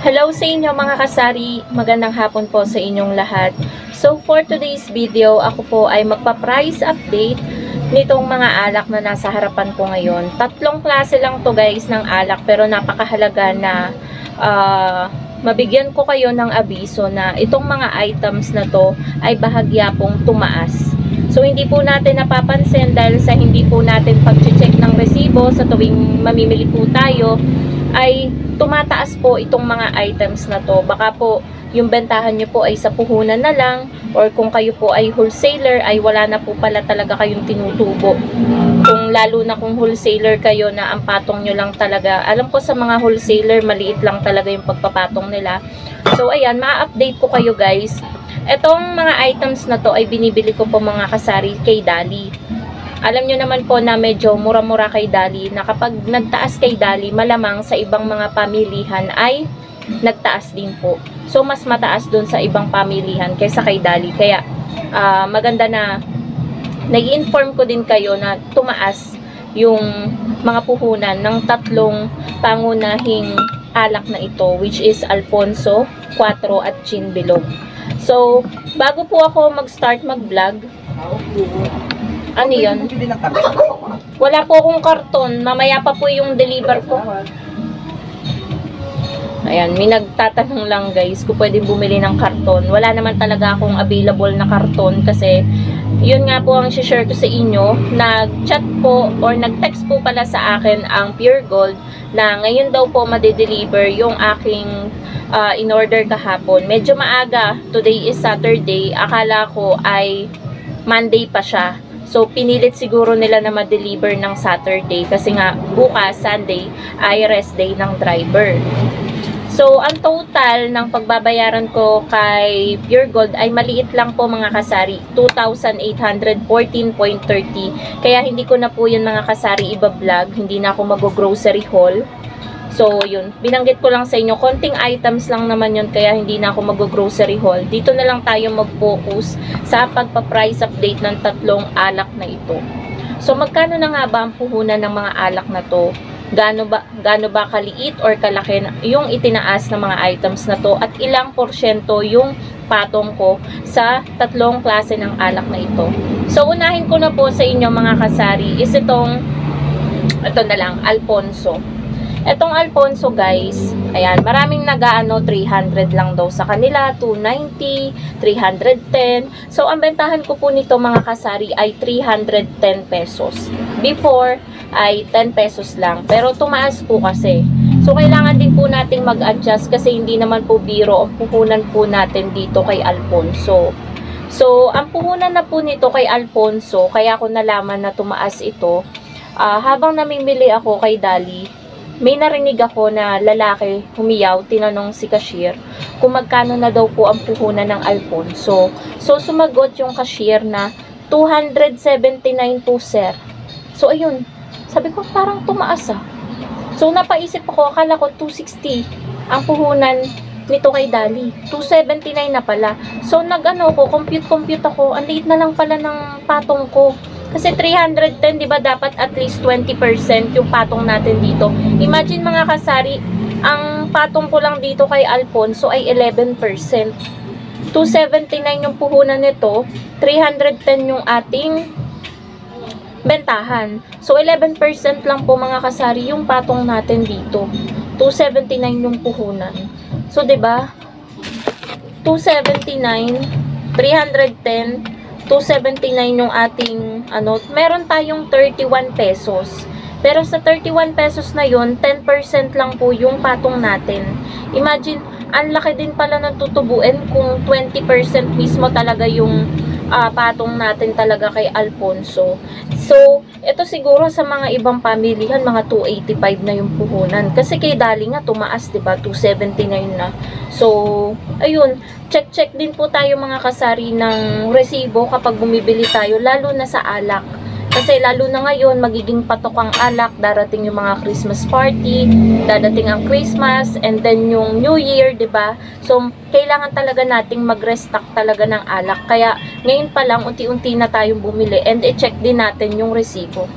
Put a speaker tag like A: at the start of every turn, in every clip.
A: Hello sa inyo mga kasari, magandang hapon po sa inyong lahat. So for today's video, ako po ay magpa-price update nitong mga alak na nasa harapan ko ngayon. Tatlong klase lang to guys ng alak pero napakahalaga na mabigyan ko kayo ng abiso na itong mga items na to ay bahagya pong tumaas. So hindi po natin napapansin dahil sa hindi po natin pag-check ng resibo sa tuwing mamimili po tayo ay tumataas po itong mga items na to. Baka po yung bentahan nyo po ay sa puhunan na lang, or kung kayo po ay wholesaler ay wala na po pala talaga kayong tinutubo. Kung lalo na kung wholesaler kayo na ang patong nyo lang talaga, alam ko sa mga wholesaler maliit lang talaga yung pagpapatong nila. So ayan, ma-update ko kayo guys. Etong mga items na to ay binibili ko po mga kasari kay Dali. Alam nyo naman po na medyo mura-mura kay Dali, na kapag nagtaas kay Dali, malamang sa ibang mga pamilihan ay nagtaas din po. So, mas mataas dun sa ibang pamilihan kaysa kay Dali. Kaya, maganda na nag-inform ko din kayo na tumaas yung mga puhunan ng tatlong pangunahing alak na ito, which is Alfonso, Quatro, at Gin Bilog. So, bago po ako mag-start mag-vlog, ano yun? Wala po akong karton. Mamaya pa po yung deliver ko. Ayan, may nagtatanong lang guys kung pwede bumili ng karton. Wala naman talaga akong available na karton kasi yun nga po ang share ko sa inyo. Nag-chat po or nag-text po pala sa akin ang Pure Gold na ngayon daw po madedeliver yung aking in-order kahapon. Medyo maaga. Today is Saturday. Akala ko ay Monday pa siya. So, pinilit siguro nila na ma-deliver ng Saturday kasi nga bukas, Sunday, ay rest day ng driver. So, ang total ng pagbabayaran ko kay Pure Gold ay maliit lang po mga kasari, 2,814.30. Kaya hindi ko na po yun mga kasari iba-vlog, hindi na ako mag-grocery haul. So, yun. Binanggit ko lang sa inyo. Konting items lang naman yun, kaya hindi na ako mag-grocery haul. Dito na lang tayo mag-focus sa pagpa-price update ng tatlong alak na ito. So, magkano na nga ba ang puhunan ng mga alak na to? Gaano ba kaliit or kalaki yung itinaas ng mga items na to? At ilang porsyento yung patong ko sa tatlong klase ng alak na ito? So, unahin ko na po sa inyo mga kasari is ito na lang, Alfonso. Etong Alfonso guys, ayan, maraming nag-aano, 300 lang daw sa kanila, 290, 310. So, ang bentahan ko po nito mga kasari ay 310 pesos. Before ay 10 pesos lang, pero tumaas po kasi. So, kailangan din po nating mag-adjust kasi hindi naman po biro ang puhunan po natin dito kay Alfonso. So, ang puhunan na po nito kay Alfonso, kaya ko nalaman na tumaas ito, habang namimili ako kay Dali, may narinig ako na lalaki humiyaw, tinanong si cashier kung magkano na daw po ang puhunan ng Alfonso. So, sumagot yung cashier na 279 po, sir. So, ayun. Sabi ko, parang tumaas ah. So, napaisip ako, akala ko 260 ang puhunan nito kay Dali. 279 na pala. So, compute ako. Ang liit na lang pala ng patong ko. Kasi 310, di ba, dapat at least 20% yung patong natin dito. Imagine mga kasari, ang patong ko lang dito kay Alfonso ay 11%. 279 yung puhunan nito, 310 yung ating bentahan. So, 11% lang po mga kasari yung patong natin dito. 279 yung puhunan. So, di ba? 279, 310, 279 yung ating meron tayong 31 pesos. Pero sa 31 pesos na yun, 10% lang po yung patong natin. Imagine, ang laki din pala ng tutubuin kung 20% mismo talaga yung patong natin talaga kay Alfonso. So, ito siguro sa mga ibang pamilihan, mga 285 na yung puhunan. Kasi kay Dali nga, tumaas, diba? 279 na. So, ayun, check din po tayo mga kasari ng resibo kapag bumibili tayo, lalo na sa alak. Kasi lalo na ngayon, magiging patok ang alak, darating yung mga Christmas party, dadating ang Christmas, and then yung New Year, 'di ba? So, kailangan talaga nating mag-restock talaga ng alak. Kaya, ngayon pa lang, unti-unti na tayong bumili, and i-check din natin yung resibo.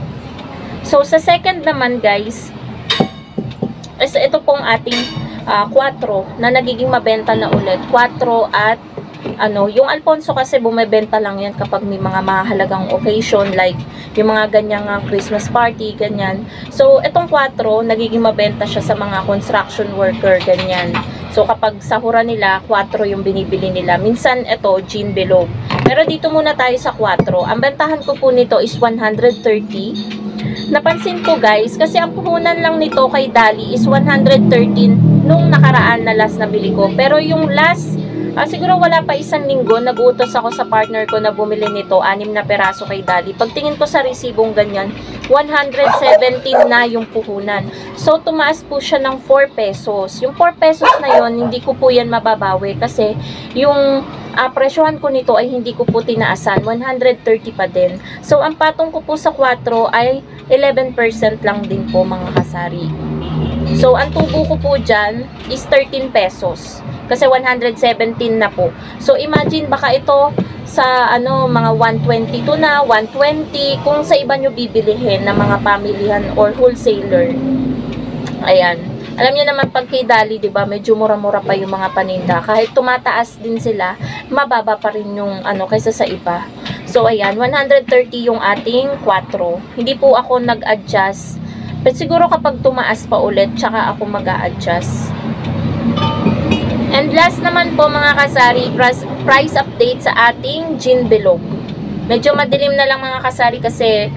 A: So, sa second naman, guys, is ito pong ating 4 na nagiging mabenta na ulit. 4 at yung Alfonso kasi bumebenta lang yan kapag may mga mahalagang occasion like yung mga ganyang Christmas party, ganyan. So, itong 4, nagiging mabenta siya sa mga construction worker, ganyan. So, kapag sahura nila, 4 yung binibili nila. Minsan, ito, gin bilog. Pero dito muna tayo sa 4. Ang bentahan ko po nito is 130. Napansin ko guys, kasi ang puhunan lang nito kay Dali is 113 nung nakaraan na last na bili ko. Pero yung last, siguro wala pa isang linggo, nag-utos ako sa partner ko na bumili nito, 6 na peraso kay Dali. Pagtingin ko sa resibong ganyan, 117 na yung puhunan. So, tumaas po siya ng 4 pesos. Yung 4 pesos na yon hindi ko po yan mababawi kasi yung presyohan ko nito ay hindi ko po tinaasan. 130 pa din. So, ang patong ko po sa 4 ay 11% lang din po mga kasari. So, ang tubo ko po dyan is 13 pesos. Kasi 117 na po. So, imagine baka ito sa mga 122 na, 120, kung sa iba nyo bibilihin na mga pamilihan or wholesaler. Ayan. Alam niyo naman pag kay Dali, 'di ba, medyo mura-mura pa yung mga paninda. Kahit tumataas din sila, mababa pa rin yung kaysa sa iba. So ayan, 130 yung ating 4. Hindi po ako nag-adjust. Pero siguro kapag tumaas pa ulit, tsaka ako mag-a-adjust. And last naman po mga kasari, price update sa ating gin bilog. Medyo madilim na lang mga kasari kasi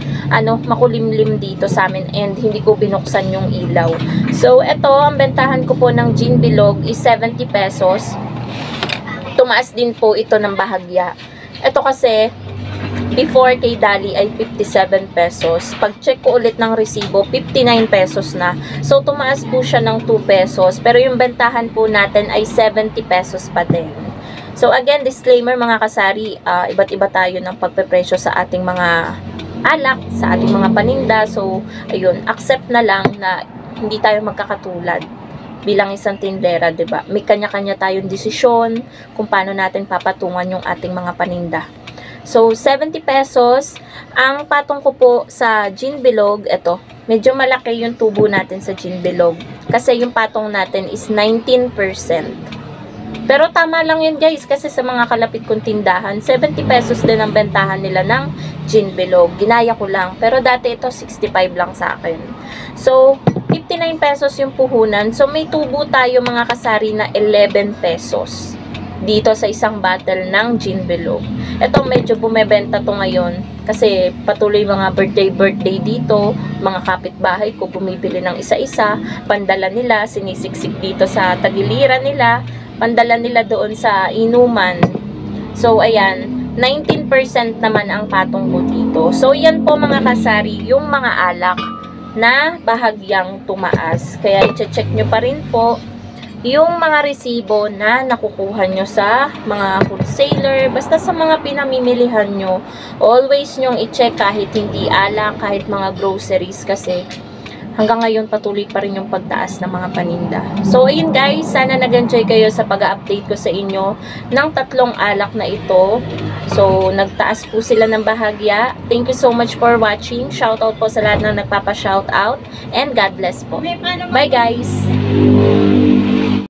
A: makulimlim dito sa amin and hindi ko binuksan yung ilaw. So, ito, ang bentahan ko po ng gin bilog is 70 pesos. Tumaas din po ito ng bahagya. Ito kasi, before kay Dali ay 57 pesos. Pag check ko ulit ng resibo, 59 pesos na. So, tumaas po siya ng 2 pesos. Pero yung bentahan po natin ay 70 pesos pa din. So, again, disclaimer mga kasari, iba't iba tayo ng pagpepresyo sa ating mga alak, sa ating mga paninda. So, ayun, accept na lang na hindi tayo magkakatulad bilang isang tindera, 'di ba? May kanya-kanya tayong desisyon kung paano natin papatungan yung ating mga paninda. So, 70 pesos. Ang patong ko po sa gin bilog, ito, medyo malaki yung tubo natin sa gin bilog. Kasi yung patong natin is 19%. Pero tama lang yun guys, kasi sa mga kalapit kong tindahan, 70 pesos din ang bentahan nila ng gin bilog. Ginaya ko lang. Pero dati ito, 65 lang sa akin. So, 59 pesos yung puhunan. So, may tubo tayo mga kasari na 11 pesos. Dito sa isang bottle ng gin bilog. Ito medyo bumebenta to ngayon kasi patuloy mga birthday dito, mga kapitbahay ko bumibili ng isa-isa, pandala nila, sinisiksik dito sa tagiliran nila, pandala nila doon sa inuman. So ayan, 19% naman ang patong ko dito. So yan po mga kasari, yung mga alak na bahagyang tumaas. Kaya i-check nyo pa rin po yung mga resibo na nakukuha nyo sa mga wholesaler, basta sa mga pinamimilihan nyo, always nyong i-check kahit hindi alak, kahit mga groceries kasi hanggang ngayon patuloy pa rin yung pagtaas ng mga paninda. So ayun guys, sana nag-enjoy kayo sa pag-update ko sa inyo ng 3 alak na ito. So nagtaas po sila ng bahagya. Thank you so much for watching. Shoutout po sa lahat na nagpapa-shoutout and God bless po. Bye guys!